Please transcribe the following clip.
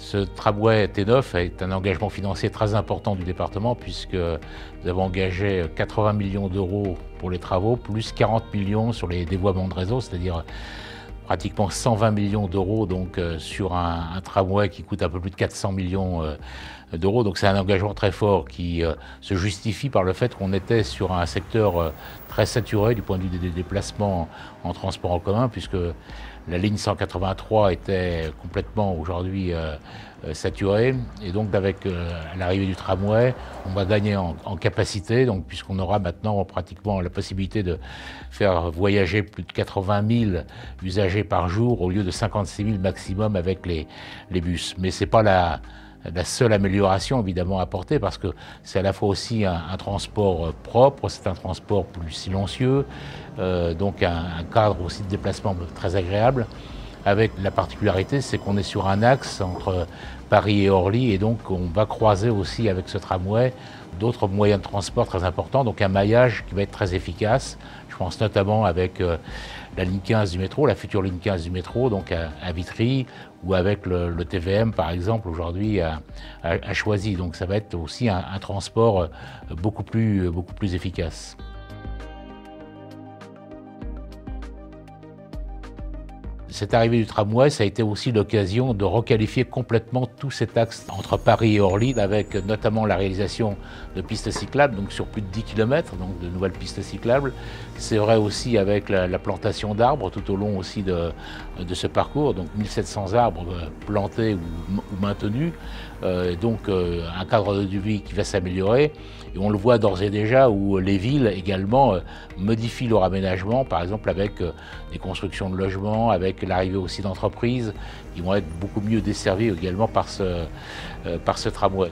Ce tramway T9 est un engagement financier très important du département puisque nous avons engagé 80 millions d'euros pour les travaux, plus 40 millions sur les dévoiements de réseau, c'est-à-dire pratiquement 120 millions d'euros donc, sur un tramway qui coûte un peu plus de 400 millions d'euros. Donc c'est un engagement très fort qui se justifie par le fait qu'on était sur un secteur très saturé du point de vue des déplacements en transport en commun, puisque la ligne 183 était complètement aujourd'hui saturée. Et donc avec l'arrivée du tramway, on va gagner en capacité, donc, puisqu'on aura maintenant pratiquement la possibilité de faire voyager plus de 80 000 usagers par jour au lieu de 56 000 maximum avec les bus. Mais c'est pas la seule amélioration évidemment apportée, parce que c'est à la fois aussi un transport propre, c'est un transport plus silencieux, donc un cadre aussi de déplacement très agréable, avec la particularité c'est qu'on est sur un axe entre Paris et Orly, et donc on va croiser aussi avec ce tramway d'autres moyens de transport très importants, donc un maillage qui va être très efficace. Je pense notamment avec la ligne 15 du métro, la future ligne 15 du métro, donc à Vitry, ou avec le TVM par exemple aujourd'hui à Choisy. Donc ça va être aussi un transport beaucoup plus efficace. Cette arrivée du tramway, ça a été aussi l'occasion de requalifier complètement tout cet axe entre Paris et Orly, avec notamment la réalisation de pistes cyclables, donc sur plus de 10 km, donc de nouvelles pistes cyclables. C'est vrai aussi avec la plantation d'arbres tout au long aussi de ce parcours, donc 1700 arbres plantés ou maintenus, donc un cadre de vie qui va s'améliorer. Et on le voit d'ores et déjà où les villes également modifient leur aménagement, par exemple avec des constructions de logements, avec l'arrivée aussi d'entreprises qui vont être beaucoup mieux desservies également par ce tramway.